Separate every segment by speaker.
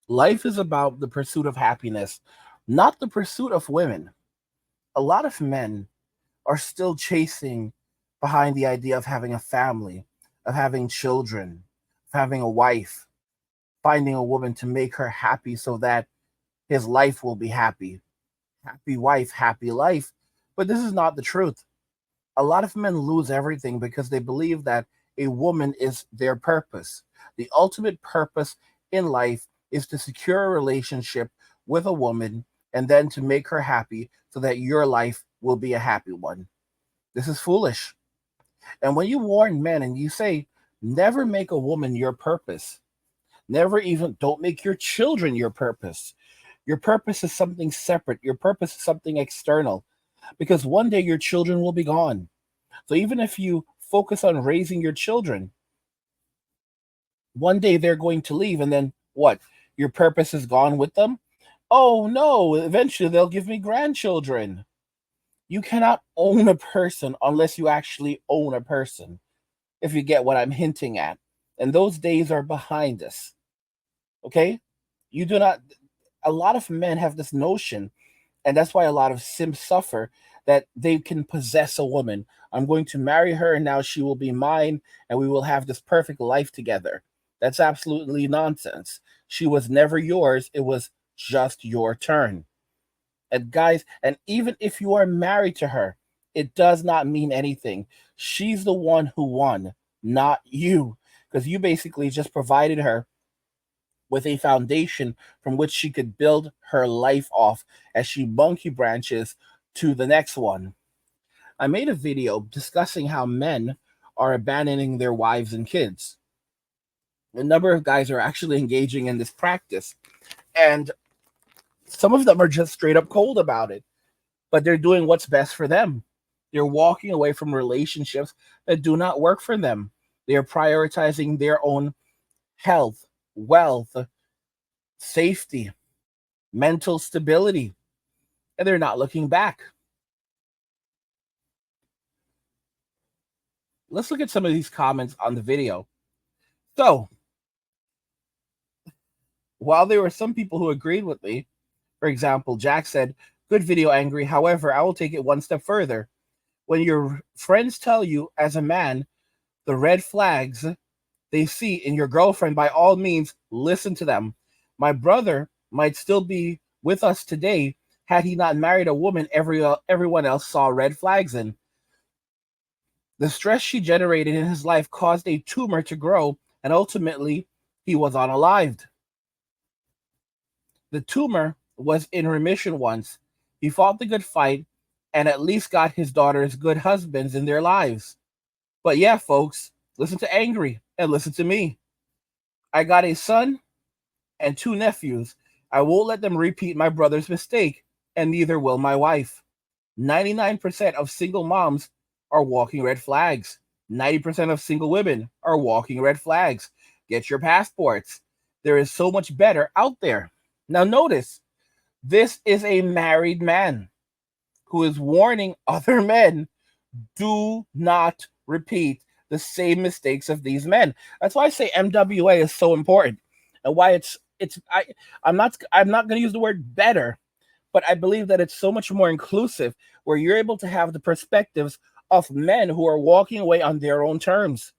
Speaker 1: Life is about the pursuit of happiness, not the pursuit of women. A lot of men are still chasing behind the idea of having a family, of having children, of having a wife, finding a woman to make her happy so that his life will be happy. Happy wife, happy life. But this is not the truth. A lot of men lose everything because they believe that a woman is their purpose. The ultimate purpose in life is to secure a relationship with a woman and then to make her happy so that your life will be a happy one. This is foolish. And when you warn men and you say, never make a woman your purpose, never even, don't make your children your purpose. Your purpose is something separate. Your purpose is something external because one day your children will be gone. So even if you focus on raising your children, one day they're going to leave, and then what? Your purpose is gone with them? Oh no, eventually they'll give me grandchildren. You cannot own a person unless you actually own a person, if you get what I'm hinting at. And those days are behind us. Okay? You do not, a lot of men have this notion, and that's why a lot of simps suffer, that they can possess a woman. I'm going to marry her, and now she will be mine, and we will have this perfect life together. That's absolutely nonsense. She was never yours, it was just your turn. And guys, and even if you are married to her, it does not mean anything. She's the one who won, not you, because you basically just provided her with a foundation from which she could build her life off as she monkey branches to the next one. I made a video discussing how men are abandoning their wives and kids. A number of guys are actually engaging in this practice, and some of them are just straight up cold about it, but they're doing what's best for them. They're walking away from relationships that do not work for them. They are prioritizing their own health, wealth, safety, mental stability, and they're not looking back. Let's look at some of these comments on the video. So, while there were some people who agreed with me, for example, Jack said, good video, Angry. However, I will take it one step further. When your friends tell you, as a man, the red flags they see in your girlfriend, by all means, listen to them. My brother might still be with us today had he not married a woman everyone else saw red flags in. The stress she generated in his life caused a tumor to grow, and ultimately, he was unalived. The tumor was in remission once. He fought the good fight and at least got his daughters good husbands in their lives. But yeah, folks, listen to Angry and listen to me. I got a son and two nephews. I won't let them repeat my brother's mistake, and neither will my wife. 99% of single moms are walking red flags. 90% of single women are walking red flags. Get your passports. There is so much better out there. Now, notice this is a married man who is warning other men, do not repeat the same mistakes of these men. That's why I say MWA is so important, and why I'm not going to use the word better, but I believe that it's so much more inclusive, where you're able to have the perspectives of men who are walking away on their own terms.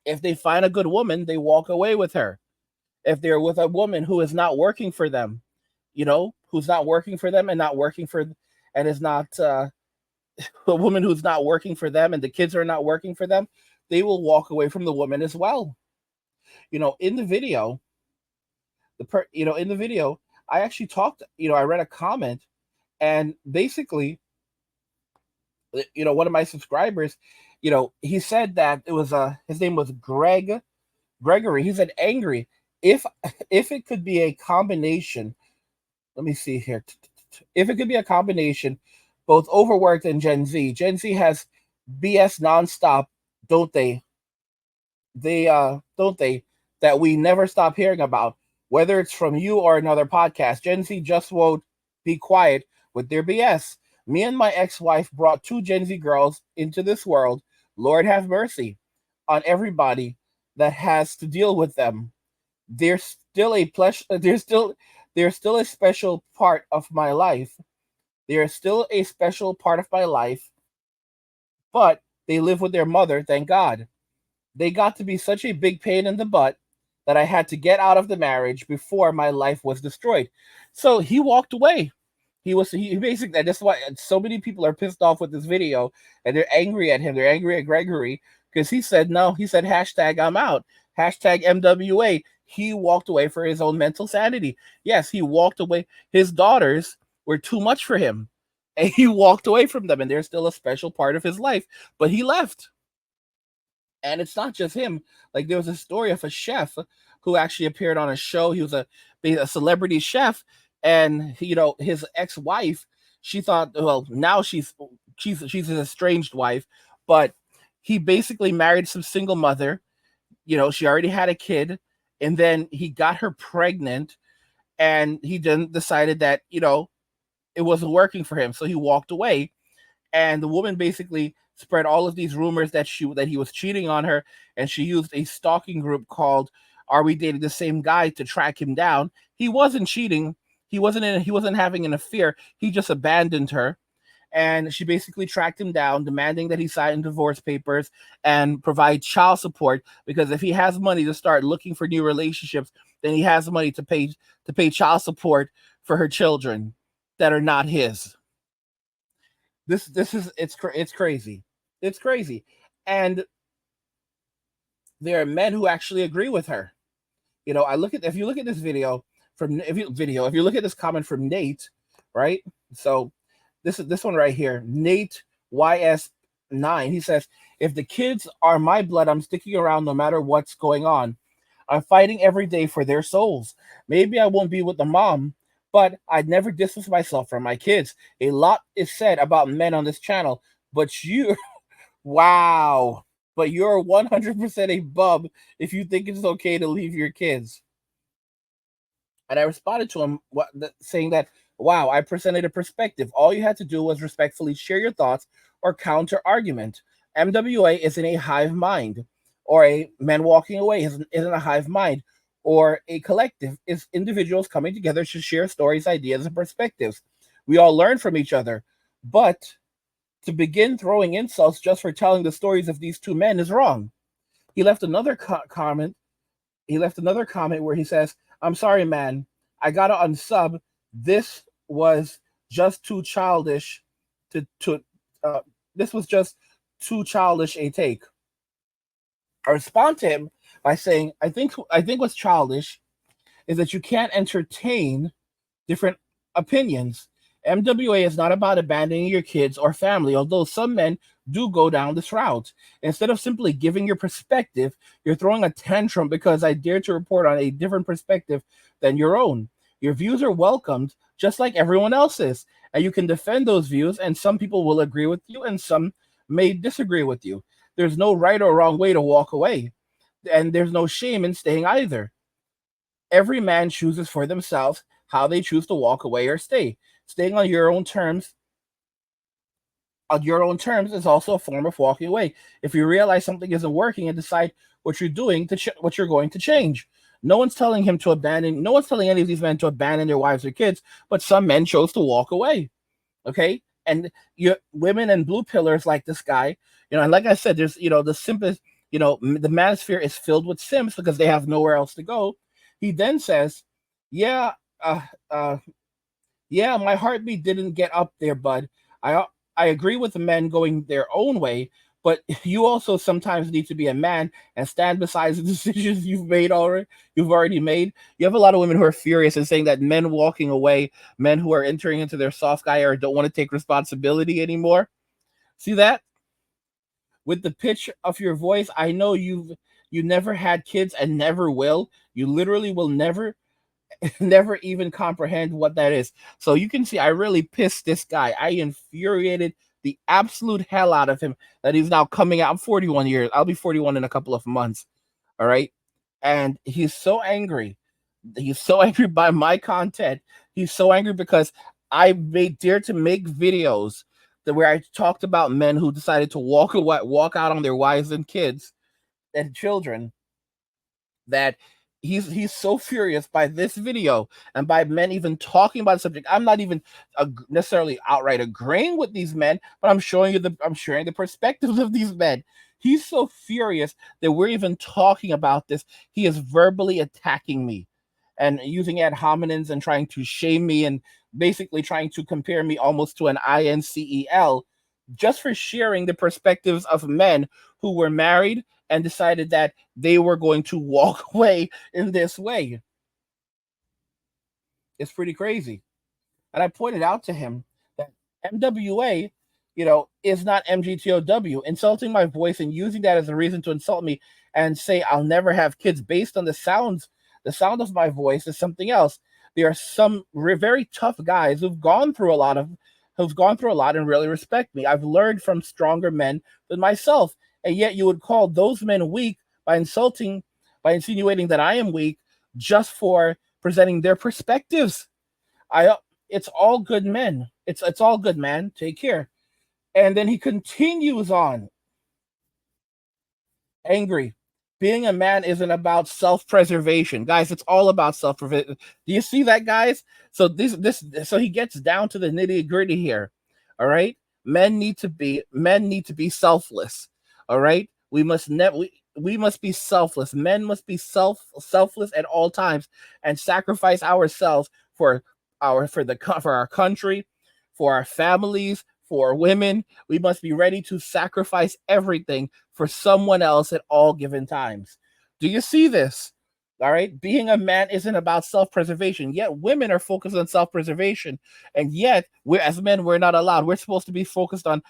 Speaker 1: If they find a good woman, they walk away with her. If they're with a woman who is not working for them, who's not working for them and not working for, and is not a woman who's not working for them, and the kids are not working for them, they will walk away from the woman as well. In the video, in the video, I actually talked. I read a comment, and basically, one of my subscribers, he said that it was his name was Gregory. He said, Angry, if if it could be a combination, let me see here. If it could be a combination, both overworked and Gen Z. Gen Z has BS nonstop, don't they? They don't they, that we never stop hearing about, whether it's from you or another podcast. Gen Z just won't be quiet with their BS. Me and my ex-wife brought two Gen Z girls into this world. Lord have mercy on everybody that has to deal with them. They're still a plush. There's still a special part of my life. They are still a special part of my life, but they live with their mother. Thank God. They got to be such a big pain in the butt that I had to get out of the marriage before my life was destroyed. So he walked away. He basically, that's why so many people are pissed off with this video and they're angry at him. They're angry at Gregory because he said no. He said hashtag I'm out. Hashtag MWA. He walked away for his own mental sanity. Yes, he walked away. His daughters were too much for him, and he walked away from them. And they're still a special part of his life. But he left. And it's not just him. Like there was a story of a chef who actually appeared on a show. He was a celebrity chef, and his ex-wife. She thought, well, now she's his estranged wife, but he basically married some single mother. She already had a kid, and then he got her pregnant, and he then decided that it wasn't working for him, so he walked away. And the woman basically spread all of these rumors that he was cheating on her, and she used a stalking group called "Are We Dating the Same Guy" to track him down. He wasn't cheating. He wasn't having an affair. He just abandoned her, and she basically tracked him down, demanding that he sign divorce papers and provide child support, because if he has money to start looking for new relationships, then he has money to pay child support for her children that are not his. This is it's crazy. It's crazy. And there are men who actually agree with her. I look at if you look at this video from if you look at this comment from Nate, right? So this one right here, Nate YS9. He says, "If the kids are my blood, I'm sticking around no matter what's going on. I'm fighting every day for their souls. Maybe I won't be with the mom, but I'd never distance myself from my kids. A lot is said about men on this channel, but you, wow, but you're 100% a bub if you think it's okay to leave your kids." And I responded to him saying that, wow, I presented a perspective. All you had to do was respectfully share your thoughts or counter argument. MWA isn't a hive mind, or a men walking away isn't a hive mind, or a collective. Is individuals coming together to share stories, ideas, and perspectives. We all learn from each other. But to begin throwing insults just for telling the stories of these two men is wrong. He left another comment. He left another comment where he says, "I'm sorry, man. I gotta unsub. This was just too childish to this was just too childish a take." I respond to him by saying, I think what's childish is that you can't entertain different opinions. MWA is not about abandoning your kids or family, although some men do go down this route. Instead of simply giving your perspective, you're throwing a tantrum because I dare to report on a different perspective than your own. Your views are welcomed just like everyone else's, and you can defend those views, and some people will agree with you and some may disagree with you. There's no right or wrong way to walk away, and there's no shame in staying either. Every man chooses for themselves how they choose to walk away or stay. Staying on your own terms is also a form of walking away. If you realize something isn't working and decide what you're doing what you're going to change. No one's telling him to abandon. No one's telling any of these men to abandon their wives or kids, but some men chose to walk away. Okay, and you women and blue pillars like this guy, and like I said, there's the simplest. The manosphere is filled with simps because they have nowhere else to go. He then says, "Yeah, uh, uh, yeah, my heartbeat didn't get up there, bud. I agree with the men going their own way, but you also sometimes need to be a man and stand beside the decisions you've already made." You have a lot of women who are furious and saying that men walking away, men who are entering into their soft guy or don't want to take responsibility anymore. See that? With the pitch of your voice, I know you never had kids and never will. You literally will never never even comprehend what that is. So you can see I really pissed this guy. I infuriated the absolute hell out of him that he's now coming out. I'm 41 years. I'll be 41 in a couple of months. All right. And he's so angry. He's so angry by my content. He's so angry because I made dare to make videos that where I talked about men who decided to walk out on their wives and kids and children, that He's so furious by this video and by men even talking about the subject. I'm not even necessarily outright agreeing with these men, but I'm sharing the perspectives of these men. He's so furious that we're even talking about this. He is verbally attacking me and using ad hominems and trying to shame me and basically trying to compare me almost to an INCEL just for sharing the perspectives of men who were married and decided that they were going to walk away in this way. It's pretty crazy. And I pointed out to him that MWA, is not MGTOW. Insulting my voice and using that as a reason to insult me and say I'll never have kids based on the sound of my voice is something else. There are some very tough guys who've gone through a lot and really respect me. I've learned from stronger men than myself, and yet you would call those men weak by insinuating that I am weak just for presenting their perspectives. It's all good men. It's all good, man. Take care. And then he continues on, angry. Being a man isn't about self-preservation, guys. It's all about self-preservation. Do you see that, guys? So so he gets down to the nitty-gritty here. All right, men need to be selfless. All right, we must be selfless. Men must be selfless at all times and sacrifice ourselves for our country, for our families, for women. We must be ready to sacrifice everything for someone else at all given times. Do you see this? All right. Being a man isn't about self-preservation. Yet women are focused on self-preservation. And yet, as men, we're not allowed. We're supposed to be focused on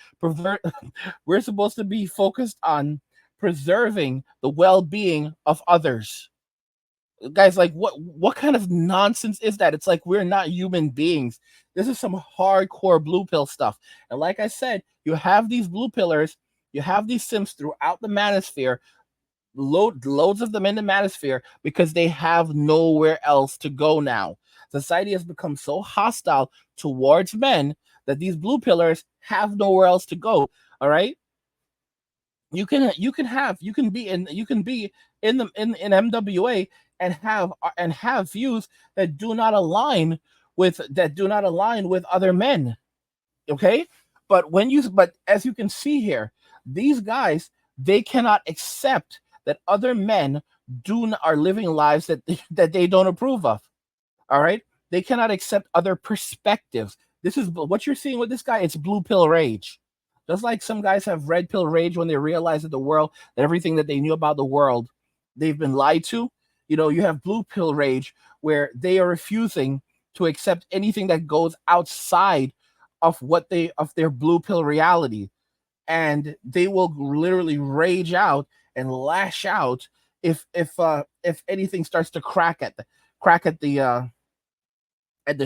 Speaker 1: we're supposed to be focused on preserving the well-being of others. Guys, like what kind of nonsense is that? It's like we're not human beings. This is some hardcore blue pill stuff. And like I said, you have these blue pillars, you have these simps throughout the manosphere, loads of them in the manosphere, because they have nowhere else to go now. Society has become so hostile towards men that these blue pillars have nowhere else to go. All right, you can be in MWA and have views that do not align with other men. Okay, but as you can see here, these guys, they cannot accept that other men are living lives that they don't approve of. All right, they cannot accept other perspectives. This is what you're seeing with this guy. It's blue pill rage. Just like some guys have red pill rage when they realize that everything that they knew about the world, they've been lied to. You have blue pill rage where they are refusing to accept anything that goes outside of their blue pill reality, and they will literally rage out and lash out if anything starts to crack at the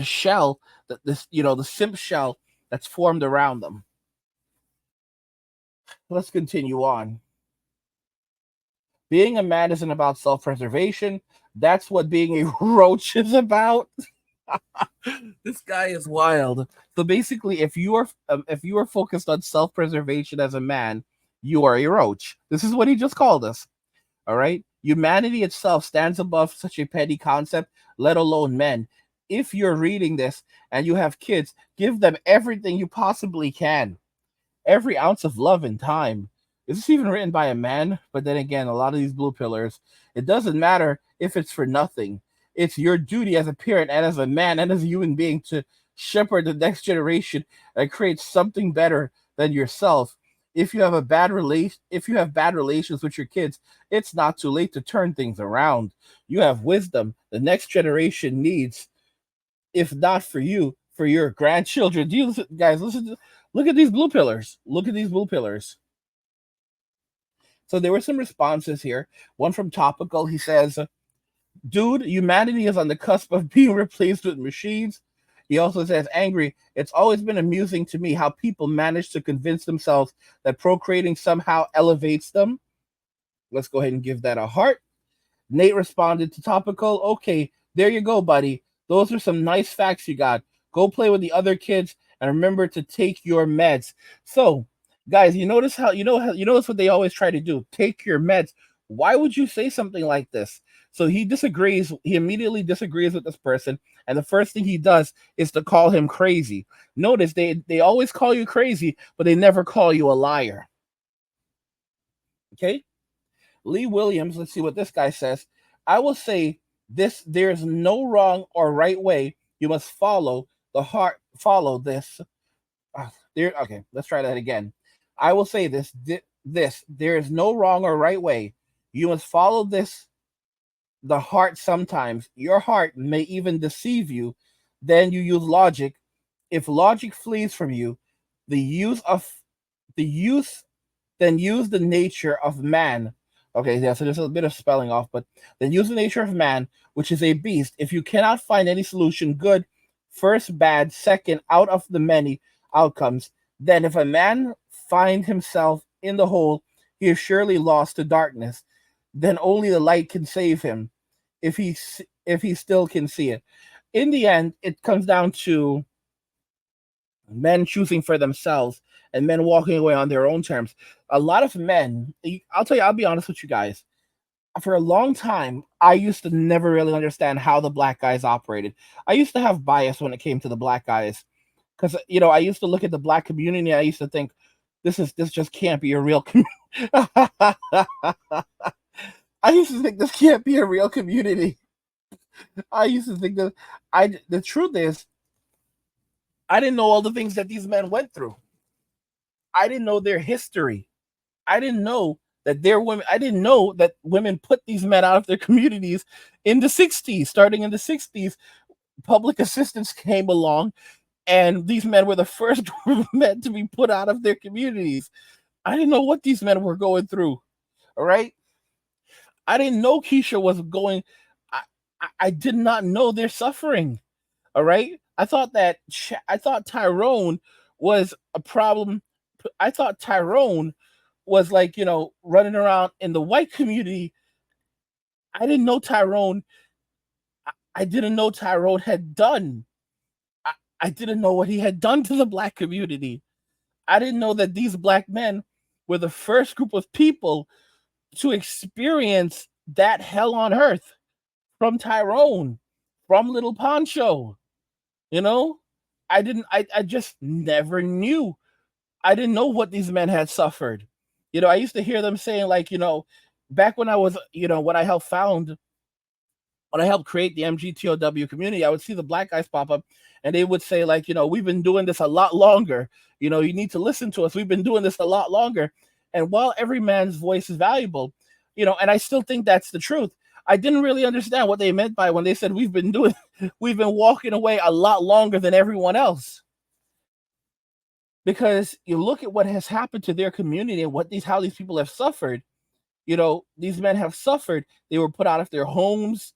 Speaker 1: shell, the simp shell that's formed around them. Let's continue on. Being a man isn't about self-preservation. That's what being a roach is about. This guy is wild. So basically, if you are focused on self-preservation as a man, you are a roach. This is what he just called us. All right? Humanity itself stands above such a petty concept, let alone men. If you're reading this and you have kids, give them everything you possibly can. Every ounce of love and time. Is this even written by a man? But then again, a lot of these blue pillars, it doesn't matter if it's for nothing. It's your duty as a parent and as a man and as a human being to shepherd the next generation and create something better than yourself. If you have bad relations with your kids, it's not too late to turn things around. You have wisdom the next generation needs. If not for you, for your grandchildren. Do you guys listen? Look at these blue pillars. Look at these blue pillars. So there were some responses here. One from Topical. He says, dude, humanity is on the cusp of being replaced with machines. He also says, angry, it's always been amusing to me how people manage to convince themselves that procreating somehow elevates them. Let's go ahead and give that a heart. Nate responded to Topical, okay, there you go, buddy. Those are some nice facts you got. Go play with the other kids and remember to take your meds. So, guys, you notice what they always try to do? Take your meds. Why would you say something like this? So he disagrees. He immediately disagrees with this person, and the first thing he does is to call him crazy. Notice they always call you crazy, but they never call you a liar. Okay, Lee Williams. Let's see what this guy says. I will say this: there is no wrong or right way. You must follow the heart. Follow this. There. Okay, let's try that again. I will say this. This there is no wrong or right way. You must follow this the heart sometimes. Your heart may even deceive you. Then you use logic. If logic flees from you, the use of the use then use the nature of man. Okay, yeah, so there's a bit of spelling off, but then use the nature of man, which is a beast. If you cannot find any solution, good, first bad, second, out of the many outcomes, then if a man find himself in the hole, he is surely lost to darkness. Then only the light can save him if he still can see it. In the end, it comes down to men choosing for themselves and men walking away on their own terms. A lot of men, I'll tell you, I'll be honest with you guys. For a long time, I used to never really understand how the black guys operated. I used to have bias when it came to the black guys because I used to look at the black community. And I used to think this just can't be a real community. I used to think this can't be a real community. I used to think that the truth is I didn't know all the things that these men went through. I didn't know their history. I didn't know that their women. I didn't know that women put these men out of their communities in the 60s. Starting in the 60s, public assistance came along, and these men were the first men to be put out of their communities. I didn't know what these men were going through. All right. I didn't know Keisha was going. I did not know their suffering. All right. I thought Tyrone was a problem. I thought Tyrone was like, running around in the white community. I didn't know Tyrone. I didn't know Tyrone had done. I didn't know what he had done to the black community. I didn't know that these black men were the first group of people to experience that hell on earth from Tyrone, from Little Poncho. I just never knew. I didn't know what these men had suffered. I used to hear them saying, like, back when I was, when I helped create the MGTOW community, I would see the black guys pop up and they would say, like, we've been doing this a lot longer. You need to listen to us. We've been doing this a lot longer. And while every man's voice is valuable, and I still think that's the truth, I didn't really understand what they meant by when they said we've been walking away a lot longer than everyone else. Because you look at what has happened to their community and how these people have suffered. These men have suffered. They were put out of their homes,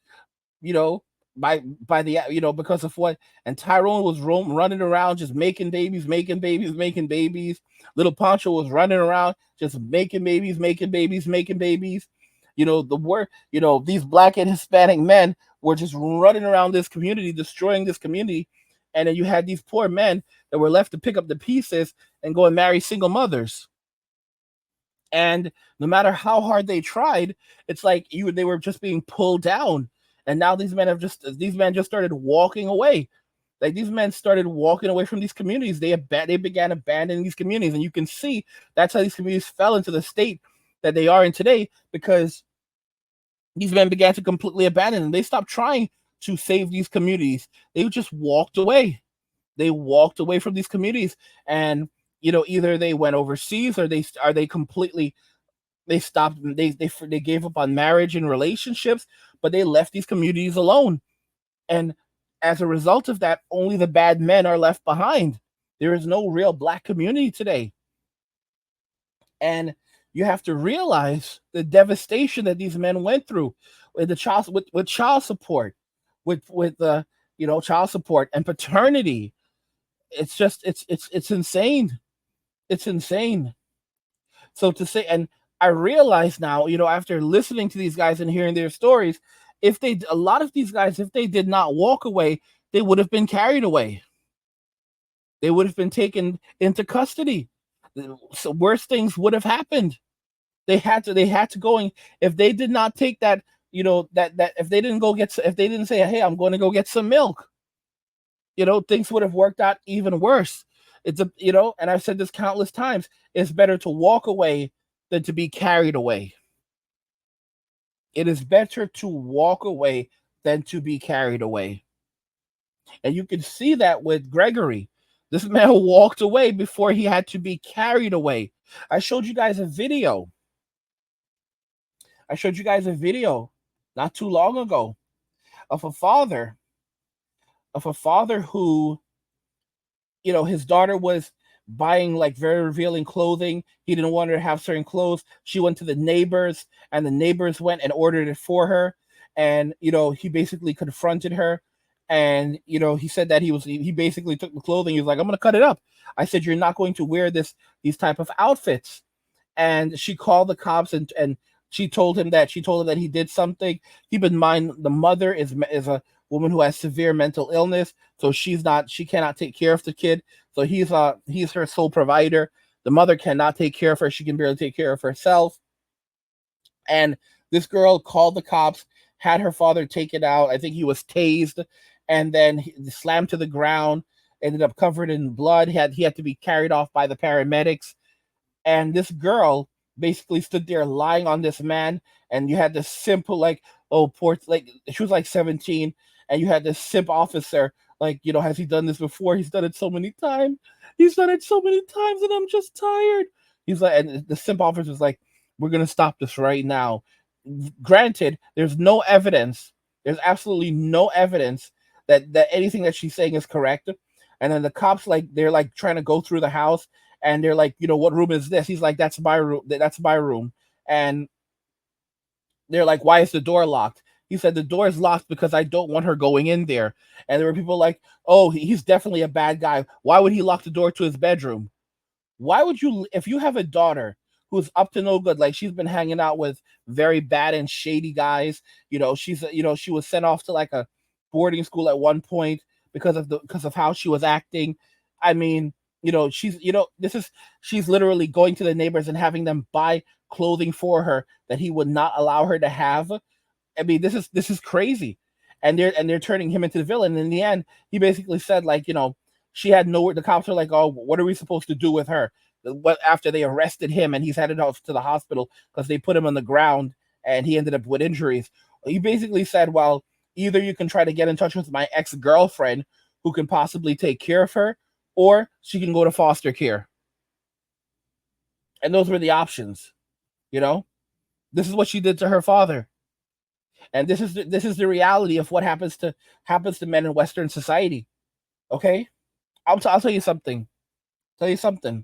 Speaker 1: by the because of what. And Tyrone was running around just making babies. Little Poncho was running around just making babies. These black and Hispanic men were just running around this community, destroying this community. And then you had these poor men that were left to pick up the pieces and go and marry single mothers. And no matter how hard they tried, it's like they were just being pulled down. And now these men just started walking away. Like, these men started walking away from these communities. They began abandoning these communities. And you can see that's how these communities fell into the state that they are in today, because these men began to completely abandon them. They stopped trying to save these communities. They just walked away. They walked away from these communities, and either they went overseas or they completely stopped. They gave up on marriage and relationships, but they left these communities alone. And as a result of that, only the bad men are left behind. There is no real black community today. And you have to realize the devastation that these men went through with child support, with child support and paternity. It's just it's insane. It's insane. So to say, and I realize now, after listening to these guys and hearing their stories, a lot of these guys, if they did not walk away, they would have been carried away. They would have been taken into custody. So worse things would have happened. They had to go, and if they did not take that that if they didn't if they didn't say, hey, I'm going to go get some milk, things would have worked out even worse. And I've said this countless times, it's better to walk away than to be carried away. It is better to walk away than to be carried away. And you can see that with Gregory. This man walked away before he had to be carried away. I showed you guys a video. Not too long ago of a father who, his daughter was buying like very revealing clothing. He didn't want her to have certain clothes. She went to the neighbors, and the neighbors went and ordered it for her. And, he basically confronted her. And, he said that he basically took the clothing. He was like, I'm going to cut it up. I said, you're not going to wear these type of outfits. And she called the cops, and she told him that he did something. Keep in mind, the mother is a woman who has severe mental illness, so she cannot take care of the kid. So he's her sole provider. The mother cannot take care of her. She can barely take care of herself. And this girl called the cops, had her father taken out. I think he was tased, and then he slammed to the ground, ended up covered in blood. He had to be carried off by the paramedics. And this girl basically stood there lying on this man, and you had this simple, like, oh, poor, like, she was like 17, and you had this simp officer, like, has he done this before? He's done it so many times. And I'm just tired. He's like, and the simp officer was like, we're going to stop this right now. Granted, there's no evidence. There's absolutely no evidence that anything that she's saying is correct. And then the cops, they're like trying to go through the house, and they're like, what room is this? He's like, that's my room. And they're like, why is the door locked? He said, the door is locked because I don't want her going in there. And there were people like, oh, he's definitely a bad guy. Why would he lock the door to his bedroom? Why would you, if you have a daughter who's up to no good, like she's been hanging out with very bad and shady guys, she was sent off to like a boarding school at one point because of how she was acting. I mean, she's literally going to the neighbors and having them buy clothing for her that he would not allow her to have. I mean, this is crazy. And they're turning him into the villain. And in the end, he basically said, like, she had nowhere. The cops are like, oh, what are we supposed to do with her? After they arrested him and he's headed off to the hospital because they put him on the ground and he ended up with injuries. He basically said, well, either you can try to get in touch with my ex-girlfriend who can possibly take care of her, or she can go to foster care. And those were the options. This is what she did to her father. And this is the reality of what happens to men in Western society. Okay? I'll tell you something.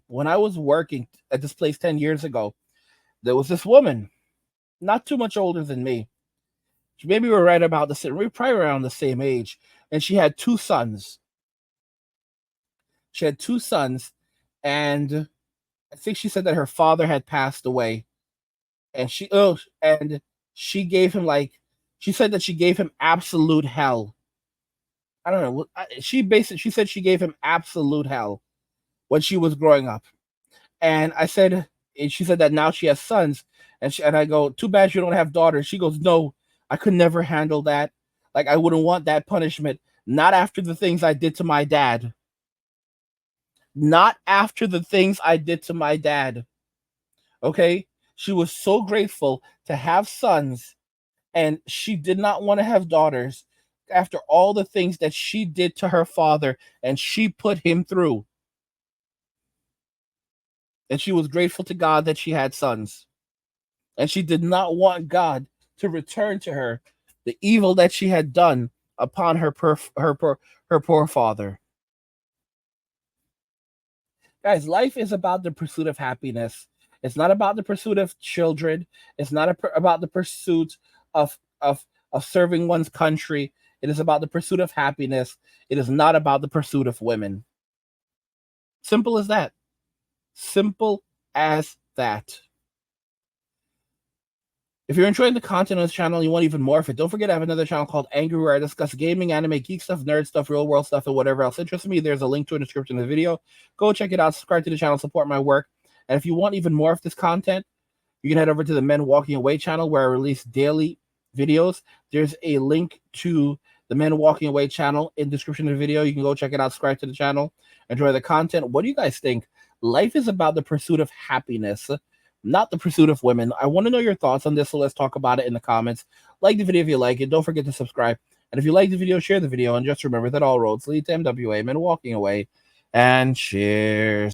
Speaker 1: When I was working at this place 10 years ago, there was this woman, not too much older than me. Maybe we're right about the same, we're probably around the same age. And she had two sons. And I think she said that her father had passed away. And she gave him, like, she said that she gave him absolute hell. I don't know. She said she gave him absolute hell when she was growing up. And she said that now she has sons. And I go, too bad you don't have daughters. She goes, no, I could never handle that. Like, I wouldn't want that punishment. Not after the things I did to my dad. Not after the things I did to my dad. Okay? She was so grateful to have sons, and she did not want to have daughters after all the things that she did to her father and she put him through. And she was grateful to God that she had sons. And she did not want God to return to her the evil that she had done upon her poor father. Guys, life is about the pursuit of happiness. It's not about the pursuit of children. It's not about the pursuit of serving one's country. It is about the pursuit of happiness. It is not about the pursuit of women. Simple as that. Simple as that. If you're enjoying the content on this channel and you want even more of it, don't forget I have another channel called Angry where I discuss gaming, anime, geek stuff, nerd stuff, real world stuff, and whatever else interests me. There's a link to it in the description of the video. Go check it out, subscribe to the channel, support my work. And if you want even more of this content, you can head over to the Men Walking Away channel where I release daily videos. There's a link to the Men Walking Away channel in the description of the video. You can go check it out, subscribe to the channel, enjoy the content. What do you guys think? Life is about the pursuit of happiness, not the pursuit of women. I want to know your thoughts on this, so let's talk about it in the comments. Like the video if you like it. Don't forget to subscribe. And if you like the video, share the video. And just remember that all roads lead to MWA, Men Walking Away. And cheers.